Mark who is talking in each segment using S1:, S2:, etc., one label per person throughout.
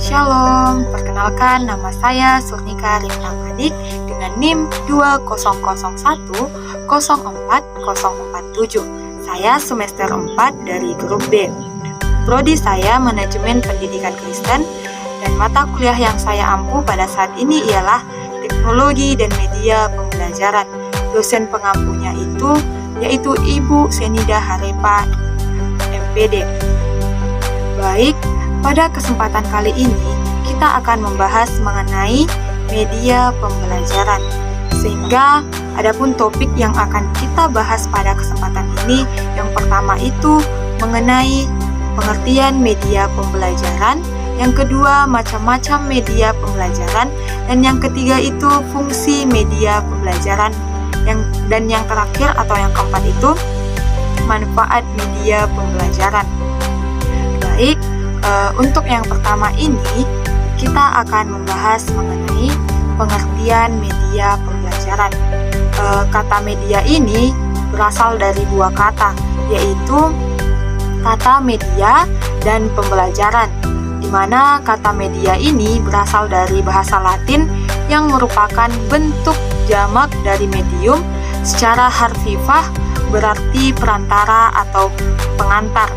S1: Shalom, perkenalkan nama saya Surnika Rifna Madik dengan NIM 20010404047. Saya semester 4 dari grup B. Prodi saya Manajemen Pendidikan Kristen dan mata kuliah yang saya ampu pada saat ini ialah Teknologi dan Media Pembelajaran. Dosen pengampunya yaitu Ibu Senida Harepa, MPD. Baik, pada kesempatan kali ini kita akan membahas mengenai media pembelajaran. Sehingga adapun topik yang akan kita bahas pada kesempatan ini, yang pertama itu mengenai pengertian media pembelajaran, yang kedua macam-macam media pembelajaran, dan yang ketiga itu fungsi media pembelajaran, dan yang terakhir atau yang keempat itu manfaat media pembelajaran. Baik, untuk yang pertama ini kita akan membahas mengenai pengertian media pembelajaran. Kata media ini berasal dari dua kata, yaitu kata media dan pembelajaran, di mana kata media ini berasal dari bahasa Latin yang merupakan bentuk jamak dari medium. Secara harfiah berarti perantara atau pengantar.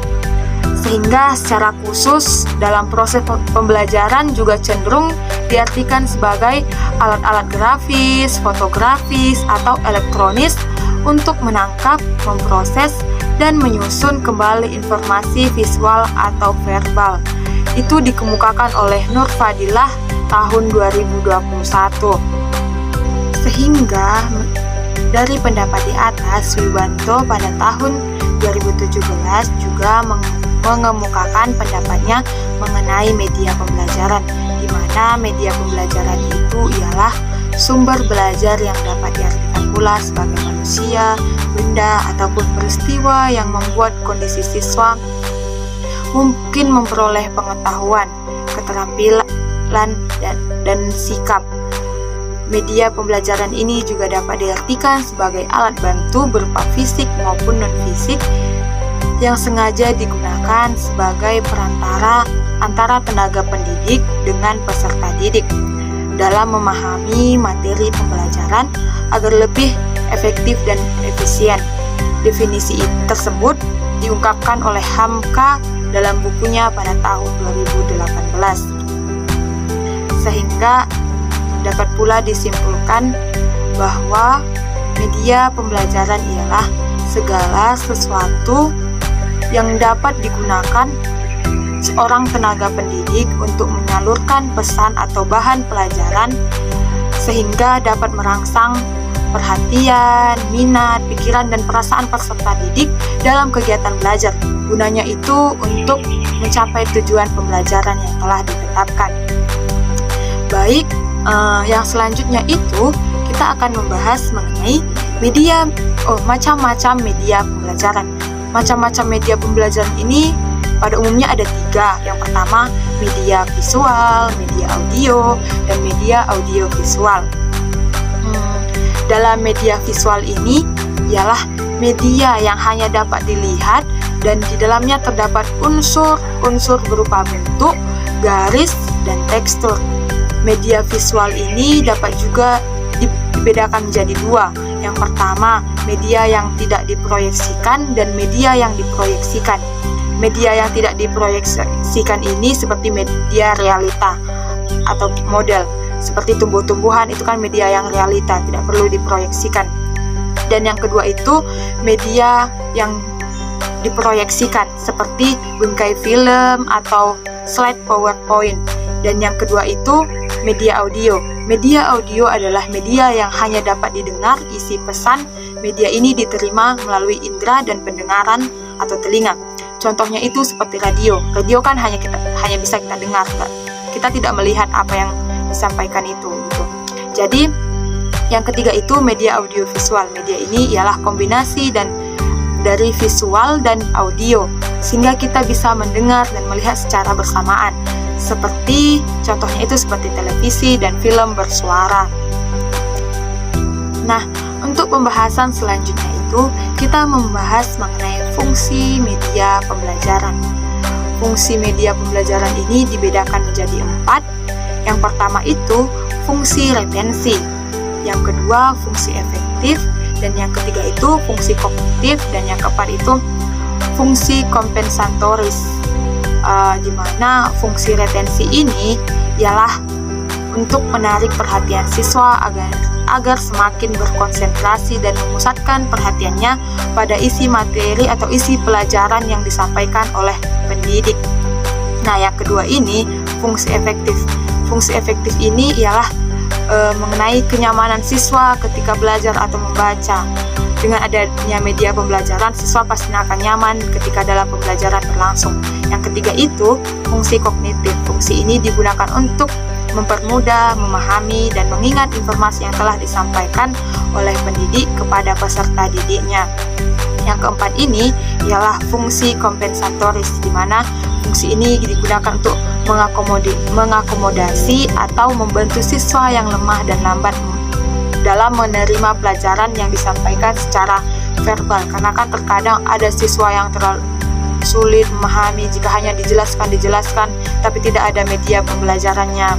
S1: Sehingga secara khusus dalam proses pembelajaran juga cenderung diartikan sebagai alat-alat grafis, fotografis, atau elektronis untuk menangkap, memproses, dan menyusun kembali informasi visual atau verbal. Itu dikemukakan oleh Nur Fadilah tahun 2021. Sehingga dari pendapat di atas, Wiwanto pada tahun 2017 juga mengemukakan pendapatnya mengenai media pembelajaran, di mana media pembelajaran itu ialah sumber belajar yang dapat diartikan pula sebagai manusia, benda, ataupun peristiwa yang membuat kondisi siswa mungkin memperoleh pengetahuan, keterampilan, dan sikap. Media pembelajaran ini juga dapat diartikan sebagai alat bantu berupa fisik maupun non-fisik yang sengaja digunakan sebagai perantara antara tenaga pendidik dengan peserta didik dalam memahami materi pembelajaran agar lebih efektif dan efisien. Definisi tersebut diungkapkan oleh Hamka dalam bukunya pada tahun 2018. Sehingga dapat pula disimpulkan bahwa media pembelajaran ialah segala sesuatu yang dapat digunakan seorang tenaga pendidik untuk menyalurkan pesan atau bahan pelajaran sehingga dapat merangsang perhatian, minat, pikiran, dan perasaan peserta didik dalam kegiatan belajar. Gunanya itu untuk mencapai tujuan pembelajaran yang telah ditetapkan. Baik, yang selanjutnya itu kita akan membahas mengenai macam-macam media pembelajaran. Macam-macam media pembelajaran ini pada umumnya ada tiga. Yang pertama, media visual, media audio, dan media audiovisual. Dalam media visual ini ialah media yang hanya dapat dilihat dan di dalamnya terdapat unsur-unsur berupa bentuk, garis, dan tekstur. Media visual ini dapat juga dibedakan menjadi dua. Yang pertama, media yang tidak diproyeksikan dan media yang diproyeksikan. Media yang tidak diproyeksikan ini seperti media realita atau model. Seperti tumbuh-tumbuhan, itu kan media yang realita, tidak perlu diproyeksikan. Dan yang kedua itu media yang diproyeksikan, seperti bingkai film atau slide PowerPoint. Dan yang kedua itu media audio. Media audio adalah media yang hanya dapat didengar isi pesan. Media ini diterima melalui indera dan pendengaran atau telinga. Contohnya itu seperti radio. Radio kan hanya bisa kita dengar, kita tidak melihat apa yang disampaikan itu. Jadi yang ketiga itu media audiovisual. Media ini ialah kombinasi dari visual dan audio, sehingga kita bisa mendengar dan melihat secara bersamaan. Seperti contohnya itu seperti televisi dan film bersuara. Nah, untuk pembahasan selanjutnya itu kita membahas mengenai fungsi media pembelajaran. fungsi media pembelajaran ini dibedakan menjadi 4. Yang pertama itu fungsi retensi, yang kedua fungsi efektif, dan yang ketiga itu fungsi kognitif, dan yang keempat itu fungsi kompensatoris, di mana fungsi retensi ini ialah untuk menarik perhatian siswa agar semakin berkonsentrasi dan memusatkan perhatiannya pada isi materi atau isi pelajaran yang disampaikan oleh pendidik. Nah, yang kedua ini fungsi efektif. Fungsi efektif ini ialah mengenai kenyamanan siswa ketika belajar atau membaca. Dengan adanya media pembelajaran, siswa pasti akan nyaman ketika dalam pembelajaran berlangsung. Yang ketiga itu fungsi kognitif. Fungsi ini digunakan untuk mempermudah, memahami, dan mengingat informasi yang telah disampaikan oleh pendidik kepada peserta didiknya. Yang keempat ini ialah fungsi kompensatoris, di mana fungsi ini digunakan untuk mengakomodasi atau membantu siswa yang lemah dan lambat dalam menerima pelajaran yang disampaikan secara verbal. Karena kan terkadang ada siswa yang terlalu sulit memahami jika hanya dijelaskan, tapi tidak ada media pembelajarannya.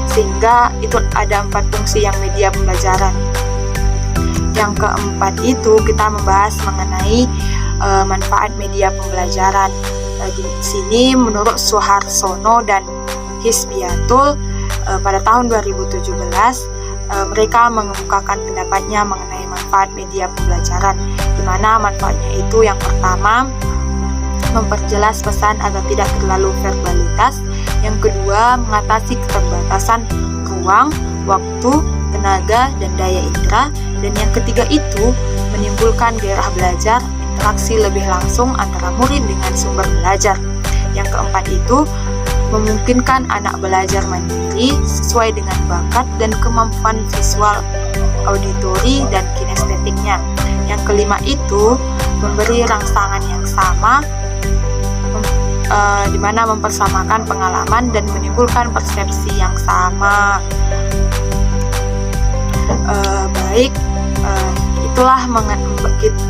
S1: Sehingga itu ada 4 fungsi yang media pembelajaran. Yang keempat itu kita membahas mengenai manfaat media pembelajaran. Di sini menurut Suharsono dan Hisbiatul pada tahun 2017 mereka mengemukakan pendapatnya mengenai manfaat media pembelajaran, di mana manfaatnya itu yang pertama memperjelas pesan agar tidak terlalu verbalitas, yang kedua mengatasi keterbatasan ruang, waktu, tenaga, dan daya indera, dan yang ketiga itu menimbulkan gairah belajar, interaksi lebih langsung antara murid dengan sumber belajar. Yang keempat itu memungkinkan anak belajar mandiri sesuai dengan bakat dan kemampuan visual, auditori, dan kinestetiknya. Yang kelima itu memberi rangsangan yang sama, di mana mempersamakan pengalaman dan menimbulkan persepsi yang sama.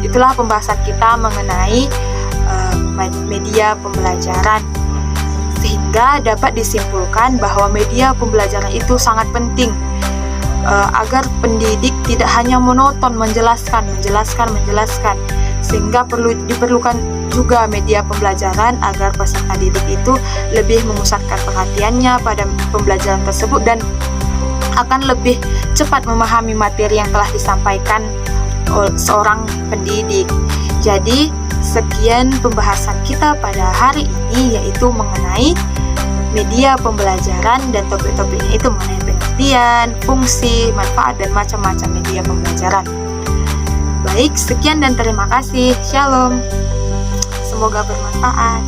S1: Itulah pembahasan kita mengenai media pembelajaran, sehingga dapat disimpulkan bahwa media pembelajaran itu sangat penting agar pendidik tidak hanya monoton menjelaskan, sehingga diperlukan juga media pembelajaran agar peserta didik itu lebih memusatkan perhatiannya pada pembelajaran tersebut dan akan lebih cepat memahami materi yang telah disampaikan oleh seorang pendidik. Jadi sekian pembahasan kita pada hari ini, yaitu mengenai media pembelajaran, dan topik-topiknya itu mengenai pengertian, fungsi, manfaat, dan macam-macam media pembelajaran. Baik, sekian dan terima kasih. Shalom. Semoga bermanfaat.